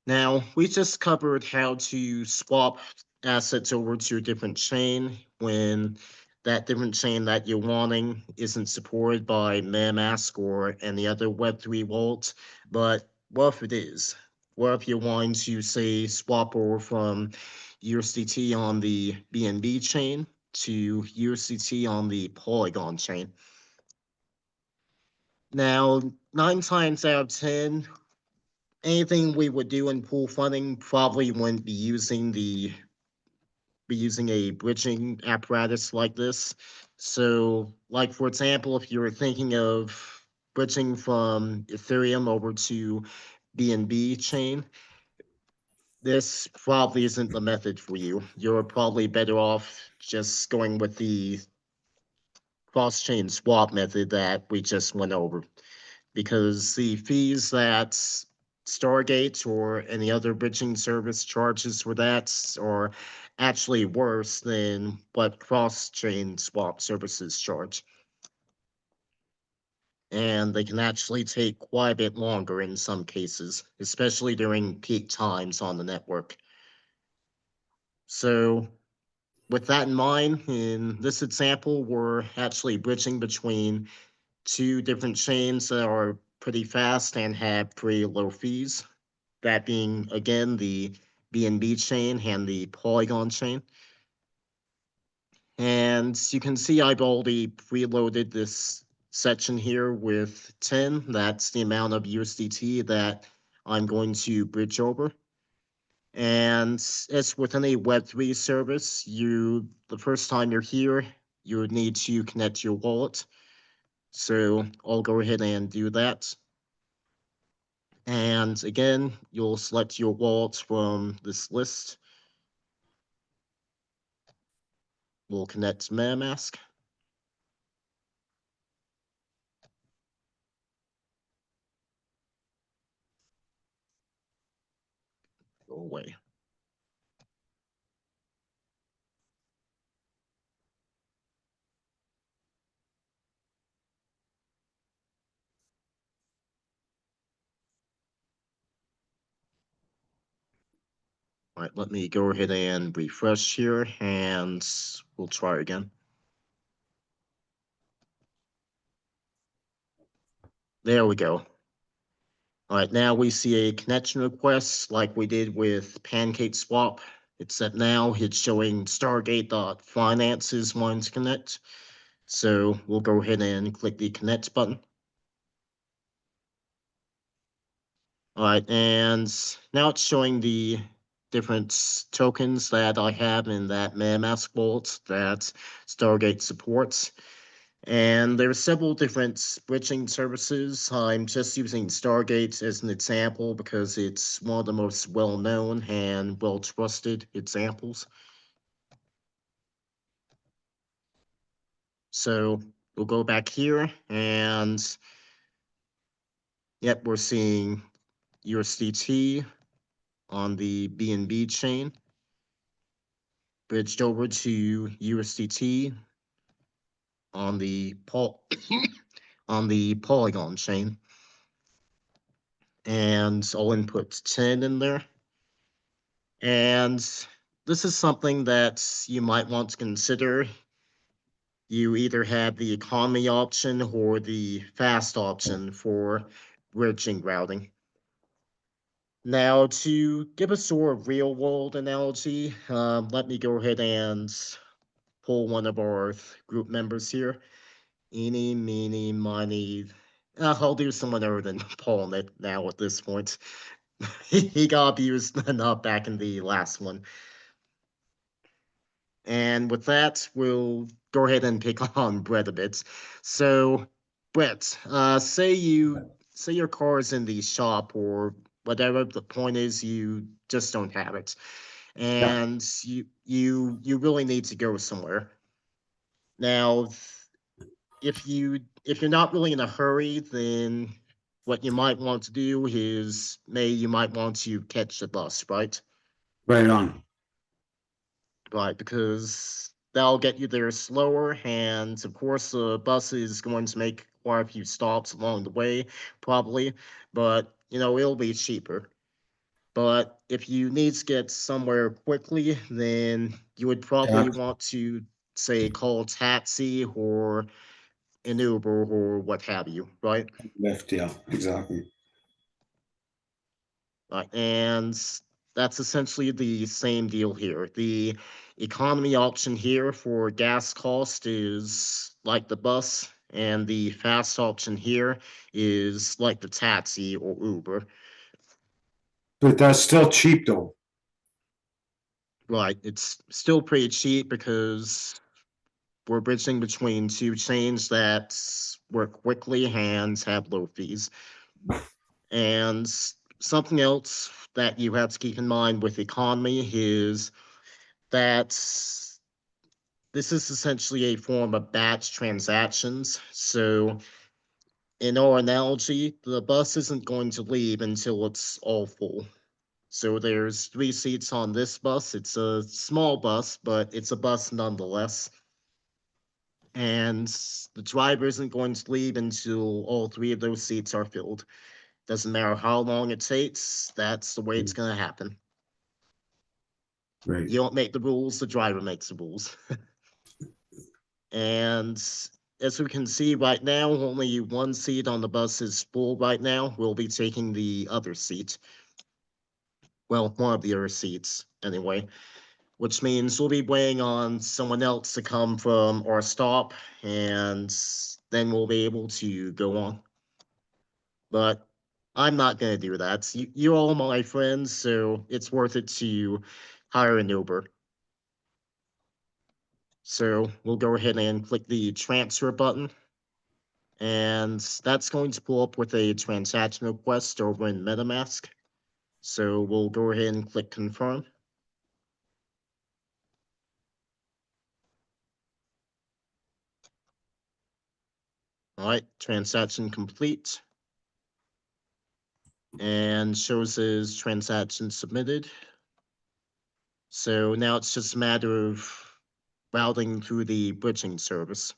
Now, we just covered how to swap assets over to a different chain when that different chain that you're wanting isn't supported by MetaMask or any other Web3 wallet. But what if it is? What if you're wanting to, say, swap over from USDT on the BNB chain to USDT on the Polygon chain? Now, 9 times out of 10, anything we would do in pool funding probably wouldn't be using a bridging apparatus like this. So, like for example, if you were thinking of bridging from Ethereum over to BNB chain, this probably isn't the method for you. You're probably better off just going with the cross-chain swap method that we just went over, because the fees that Stargate or any other bridging service charges for that are actually worse than what cross-chain swap services charge. And they can actually take quite a bit longer in some cases, especially during peak times on the network. So with that in mind, in this example, we're actually bridging between two different chains that are pretty fast and have pretty low fees. That being, again, the BNB chain and the Polygon chain. And you can see I've already preloaded this section here with 10. That's the amount of USDT that I'm going to bridge over. And as with any Web3 service, the first time you're here, you would need to connect your wallet. So I'll go ahead and do that. And again, you'll select your wallet from this list. We'll connect MetaMask. Go away. All right, let me go ahead and refresh here, and we'll try again. There we go. All right, now we see a connection request like we did with Pancake Swap, except now it's showing Stargate.finance is wanting to connect. So we'll go ahead and click the connect button. All right, and now it's showing the different tokens that I have in that MetaMask wallet that Stargate supports. And there are several different bridging services. I'm just using Stargate as an example because it's one of the most well-known and well-trusted examples. So we'll go back here, and yep, we're seeing USDT on the BNB chain bridged over to USDT on the on the Polygon chain, and I'll input 10 in there. And this is something that you might want to consider. You either have the economy option or the fast option for bridging routing. Now, to give a sort of real world analogy, let me go ahead and pull one of our group members here. Eeny, meeny, miny. I'll do someone other than Paul now at this point. He got abused enough back in the last one. And with that, we'll go ahead and pick on Brett a bit. So, Brett, say your car is in the shop or whatever. The point is, you just don't have it, Yeah. and you really need to go somewhere. Now, if you're not really in a hurry, then what you might want to do is you might want to catch the bus, right? Right on. Right, because that'll get you there slower, and of course the bus is going to make quite a few stops along the way, probably, but it'll be cheaper. But if you need to get somewhere quickly, then you would probably Taxi, want to, say, call a taxi or an Uber or what have you, right? Lyft, yeah, exactly. And that's essentially the same deal here. The economy option here for gas cost is like the bus, and the fast option here is like the taxi or Uber. But that's still cheap though. Right, it's still pretty cheap because we're bridging between two chains that work quickly and have low fees. And something else that you have to keep in mind with economy is that this is essentially a form of batch transactions. So, in our analogy, the bus isn't going to leave until it's all full. So, there's 3 seats on this bus. It's a small bus, but it's a bus nonetheless. And the driver isn't going to leave until all 3 of those seats are filled. Doesn't matter how long it takes, that's the way it's going to happen. Right. You don't make the rules, the driver makes the rules. And as we can see right now, only 1 seat on the bus is full right now. We'll be taking the other seat. Well, one of the other seats, anyway, which means we'll be waiting on someone else to come from our stop, and then we'll be able to go on. But I'm not going to do that. You're all my friends, so it's worth it to hire an Uber. So we'll go ahead and click the transfer button. And that's going to pull up with a transaction request over in MetaMask. So we'll go ahead and click confirm. All right, transaction complete. And shows as transaction submitted. So now it's just a matter of routing through the bridging service.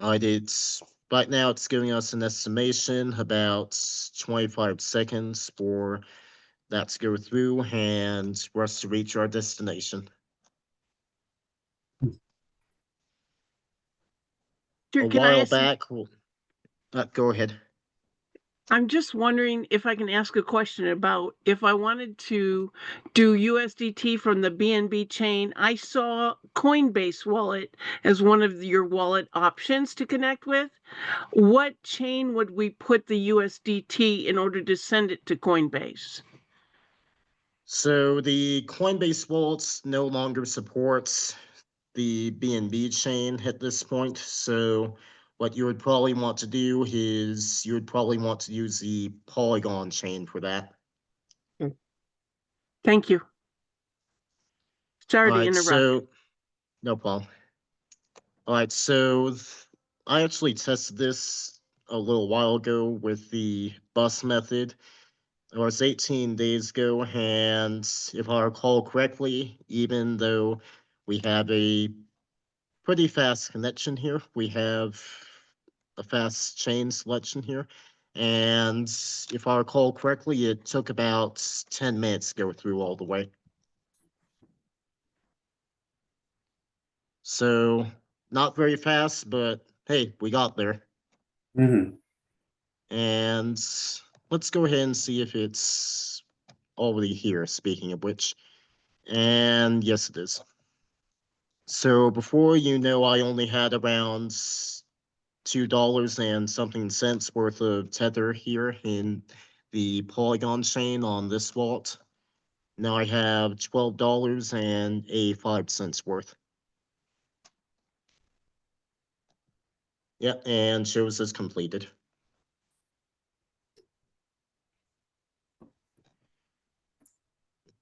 All right, it's right now it's giving us an estimation about 25 seconds for that to go through and for us to reach our destination. A Can I while ask? back, go ahead. I'm just wondering if I can ask a question about if I wanted to do USDT from the BNB chain. I saw Coinbase wallet as one of your wallet options to connect with. What chain would we put the USDT in order to send it to Coinbase? So the Coinbase wallets no longer supports the BNB chain at this point. So what you would probably want to do is you would probably want to use the Polygon chain for that. Thank you. All Sorry to right, interrupt. so no problem. All right, so I actually tested this a little while ago with the bus method. It was 18 days ago, and if I recall correctly, even though we have a pretty fast connection here, we have a fast chain selection here. And if I recall correctly, it took about 10 minutes to go through all the way. So not very fast, but hey, we got there. Mm-hmm. And let's go ahead and see if it's already here, speaking of which. And yes, it is. So before you know, I only had around $2 and something cents worth of tether here in the Polygon chain on this wallet. Now I have $12 and 5 cents worth. Yep, and shows as completed.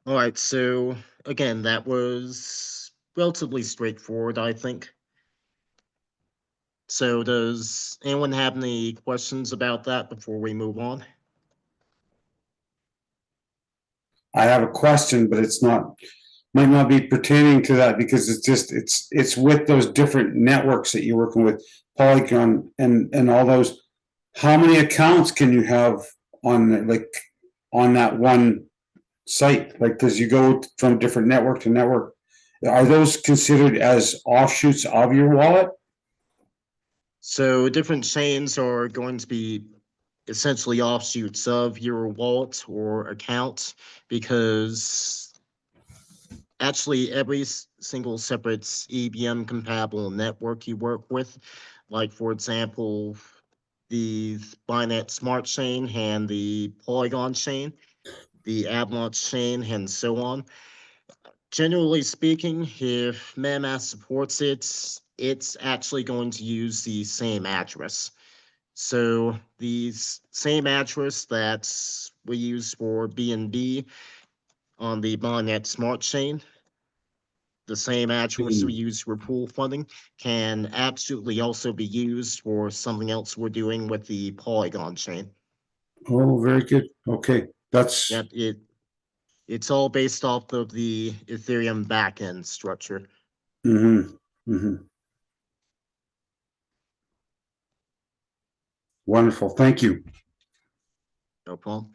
All right, so again, that was relatively straightforward, I think. So does anyone have any questions about that before we move on? I have a question, but it's not, might not be pertaining to that because it's just, it's with those different networks that you're working with, Polygon and all those. How many accounts can you have on, like, on that one site? Like, cause you go from different network to network. Are those considered as offshoots of your wallet? So different chains are going to be essentially offshoots of your wallet or account, because actually every single separate EVM compatible network you work with, like for example, the Binance Smart Chain and the Polygon chain, the Avalanche chain, and so on. Generally speaking, if MetaMask supports it, it's actually going to use the same address. So the same address that we use for BNB on the Binance Smart Chain, the same address we use for pool funding, can absolutely also be used for something else we're doing with the Polygon chain. Oh, very good. Okay, that's, Yep, it's all based off of the Ethereum backend structure. Wonderful. Thank you. No problem.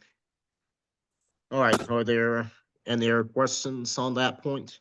All right, are there any other questions on that point?